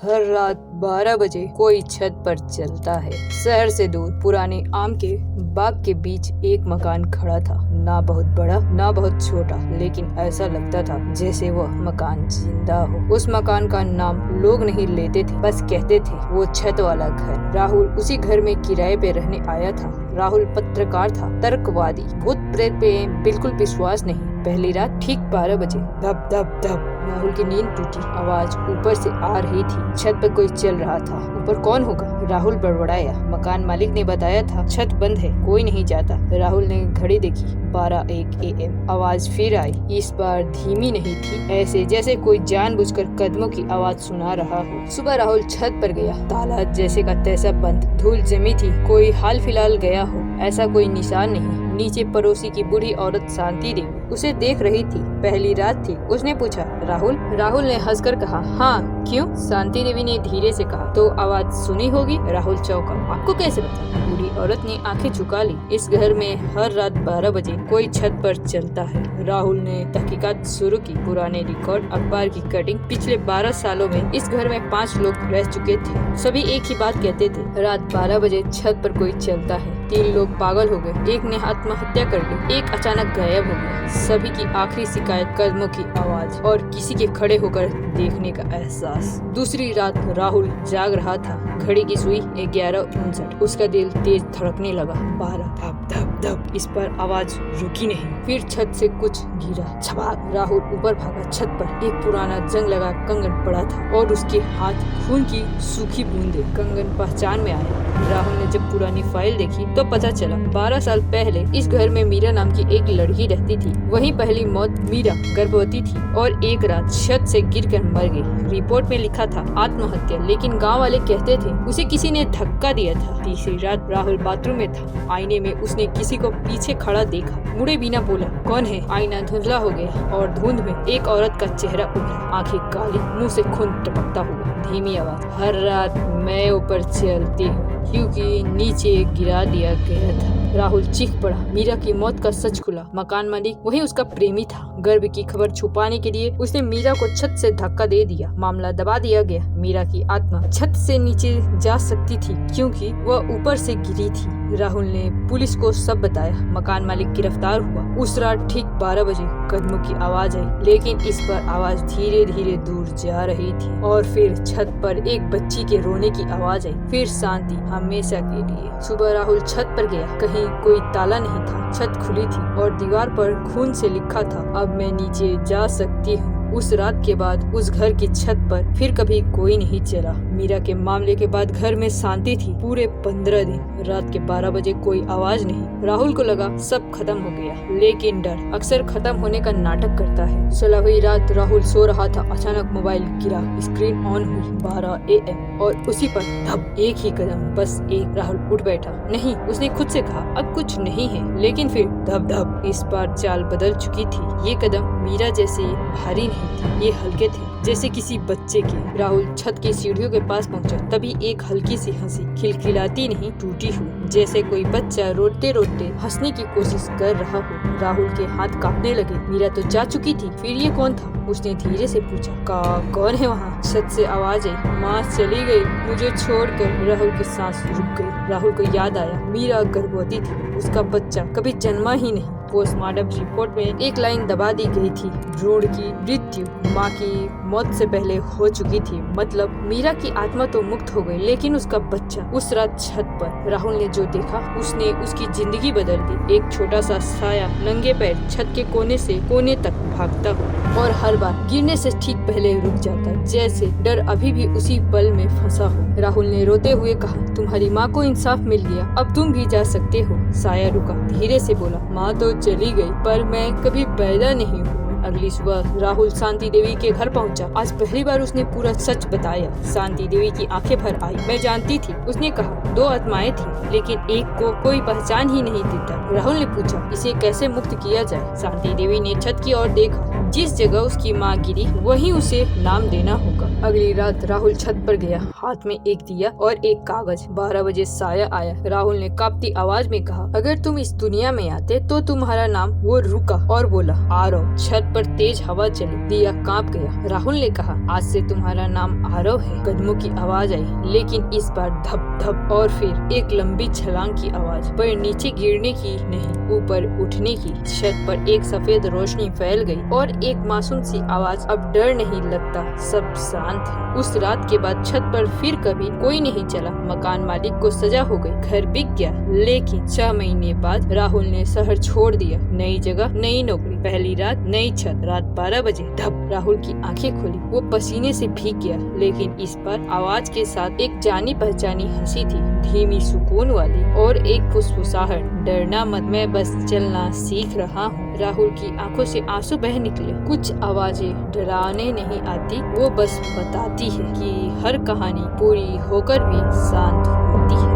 हर रात 12 बजे कोई छत पर चलता है। शहर से दूर पुराने आम के बाग के बीच एक मकान खड़ा था, ना बहुत बड़ा ना बहुत छोटा, लेकिन ऐसा लगता था जैसे वह मकान जिंदा हो। उस मकान का नाम लोग नहीं लेते थे, बस कहते थे वो छत वाला घर। राहुल उसी घर में किराए पे रहने आया था। राहुल पत्रकार था, तर्कवादी, भूत प्रेत पे बिल्कुल विश्वास नहीं। पहली रात ठीक 12 बजे धप धप धप राहुल की नींद टूटी। आवाज ऊपर से आ रही थी। छत पर कोई चल रहा था। ऊपर कौन होगा? राहुल बड़बड़ाया। मकान मालिक ने बताया था छत बंद है, कोई नहीं जाता। राहुल ने घड़ी देखी, 12:01 AM। आवाज फिर आई, इस बार धीमी नहीं थी, ऐसे जैसे कोई जानबूझकर कदमों की आवाज सुना रहा हो। सुबह राहुल छत पर गया। ताला जैसे का तैसा बंद, धूल जमी थी, कोई हाल फिलहाल गया हो ऐसा कोई निशान नहीं। नीचे पड़ोसी की बूढ़ी औरत शांति देवी उसे देख रही थी। पहली रात थी। उसने पूछा, राहुल? राहुल ने हंसकर कहा, हाँ, क्यों? शांति देवी ने धीरे से कहा, तो आवाज सुनी होगी। राहुल चौंका, आपको कैसे पता? बूढ़ी औरत ने आंखें झुका ली। इस घर में हर रात 12 बजे कोई छत पर चलता है। राहुल ने तहकीकात शुरू की। पुराने रिकॉर्ड, अखबार की कटिंग। पिछले 12 सालों में इस घर में 5 लोग रह चुके थे। सभी एक ही बात कहते थे, रात 12 बजे छत पर कोई चलता है। 3 लोग पागल हो गए, एक ने आत्महत्या कर ली, एक अचानक गायब हो गया। सभी की आखिरी शिकायत कदमों की आवाज और किसी के खड़े होकर देखने का एहसास। दूसरी रात राहुल जाग रहा था। घड़ी की सुई 11:59। उसका दिल तेज धड़कने लगा। 12 धप धप धप। इस पर आवाज रुकी नहीं। फिर छत से कुछ गिरा, छपाक। राहुल ऊपर भागा। छत पर एक पुराना जंग लगा कंगन पड़ा था और उसके हाथ खून की सूखी बूंदे। कंगन पहचान में आया। राहुल ने जब पुरानी फाइल देखी तो पता चला 12 साल पहले इस घर में मीरा नाम की एक लड़की रहती थी। वही पहली मौत मीरा गर्भवती थी और एक रात छत से गिरकर मर गई। रिपोर्ट में लिखा था आत्महत्या, लेकिन गांव वाले कहते थे उसे किसी ने धक्का दिया था। तीसरी रात राहुल बाथरूम में था। आईने में उसने किसी को पीछे खड़ा देखा। मुड़े बिना बोला, कौन है? आईना धुंधला हो गया और धुंध में एक औरत का चेहरा उभरा, आंखें काली, मुंह से खून टपकता हुआ। धीमी आवाज, हर रात मैं ऊपर चलती हूँ क्योंकि नीचे गिरा दिया गया था। राहुल चीख पड़ा। मीरा की मौत का सच खुला। मकान मालिक वही उसका प्रेमी था। गर्भ की खबर छुपाने के लिए उसने मीरा को छत से धक्का दे दिया। मामला दबा दिया गया। मीरा की आत्मा छत से नीचे जा सकती थी क्योंकि वह ऊपर से गिरी थी। राहुल ने पुलिस को सब बताया। मकान मालिक गिरफ्तार हुआ। उस रात ठीक 12 बजे कदमों की आवाज आई, लेकिन इस पर आवाज धीरे धीरे दूर जा रही थी। और फिर छत पर एक बच्ची के रोने की आवाज आई। फिर शांति हमेशा के लिए। सुबह राहुल छत पर गया। कहीं कोई ताला नहीं था। छत खुली थी और दीवार पर खून से लिखा था, अब मैं नीचे जा सकती हूँ। उस रात के बाद उस घर की छत पर फिर कभी कोई नहीं चला। मीरा के मामले के बाद घर में शांति थी पूरे 15 दिन। रात के 12 बजे कोई आवाज नहीं। राहुल को लगा सब खत्म हो गया, लेकिन डर अक्सर खत्म होने का नाटक करता है। 16वीं रात राहुल सो रहा था। अचानक मोबाइल गिरा, स्क्रीन ऑन हुई। 12 AM और उसी पर धप। एक ही कदम, बस एक। राहुल उठ बैठा। नहीं, उसने खुद से कहा, अब कुछ नहीं है। लेकिन फिर धप धप। इस बार चाल बदल चुकी थी। ये कदम मीरा जैसे भारी नहीं थे, ये हल्के थे, जैसे किसी बच्चे के। राहुल छत की सीढ़ियों के पास पहुंचा। तभी एक हल्की सी हंसी, खिलखिलाती नहीं, टूटी हुई, जैसे कोई बच्चा रोते रोते हंसने की कोशिश कर रहा हो। राहुल के हाथ कांपने लगे। मीरा तो जा चुकी थी, फिर ये कौन था? उसने धीरे से पूछा, कौन है वहाँ? छत से आवाज आई, माँ चली गई मुझे छोड़कर। राहुल की सांस रुक गई। राहुल को याद आया, मीरा गर्भवती थी, उसका बच्चा कभी जन्मा ही नहीं। पोस्टमार्टम रिपोर्ट में एक लाइन दबा दी गई थी, भ्रूण की मृत्यु माँ की मौत से पहले हो चुकी थी। मतलब मीरा की आत्मा तो मुक्त हो गई, लेकिन उसका बच्चा उस रात छत पर। राहुल ने जो देखा उसने उसकी जिंदगी बदल दी। एक छोटा सा साया नंगे पैर छत के कोने से कोने तक भागता हो और हर बार गिरने से ठीक पहले रुक जाता, जैसे डर अभी भी उसी पल में फंसा हो। राहुल ने रोते हुए कहा, तुम्हारी माँ को इंसाफ मिल गया, अब तुम भी जा सकते हो। साया रुका, धीरे से बोला, माँ तो चली गई पर मैं कभी पैदा नहीं हुआ। अगली सुबह राहुल शांति देवी के घर पहुंचा। आज पहली बार उसने पूरा सच बताया। शांति देवी की आंखें भर आई। मैं जानती थी, उसने कहा, 2 आत्माएं थी, लेकिन एक को कोई पहचान ही नहीं देता। राहुल ने पूछा, इसे कैसे मुक्त किया जाए? शांति देवी ने छत की ओर देखा। जिस जगह उसकी माँ गिरी वहीं उसे नाम देना होगा। अगली रात राहुल छत पर गया, हाथ में एक दिया और एक कागज। 12 बजे साया आया। राहुल ने कांपती आवाज में कहा, अगर तुम इस दुनिया में आते तो तुम्हारा नाम। वो रुका और बोला, आरव। छत पर तेज हवा चली, दिया कांप गया। राहुल ने कहा, आज से तुम्हारा नाम आरव है। कदमों की आवाज आई, लेकिन इस बार धप धप और फिर एक लंबी छलांग की आवाज, पर नीचे गिरने की नहीं, ऊपर उठने की। छत पर एक सफेद रोशनी फैल गई और एक मासूम सी आवाज, अब डर नहीं लगता, सब शांत है। उस रात के बाद छत पर फिर कभी कोई नहीं चला। मकान मालिक को सजा हो गई, घर बिक गया। लेकिन 6 महीने बाद राहुल ने शहर छोड़ दिया। नई जगह, नई नौकरी, पहली रात, नई छत। रात 12 बजे धप, राहुल की आंखें खुली। वो पसीने से भीग गया, लेकिन इस बार आवाज के साथ एक जानी पहचानी हंसी थी, धीमी सुकून वाली, और एक फुसफुसाहट, डरना मत, मैं बस चलना सीख रहा हूँ। राहुल की आंखों से आंसू बह निकले। कुछ आवाजें डराने नहीं आती, वो बस बताती है कि हर कहानी पूरी होकर भी शांत होती है।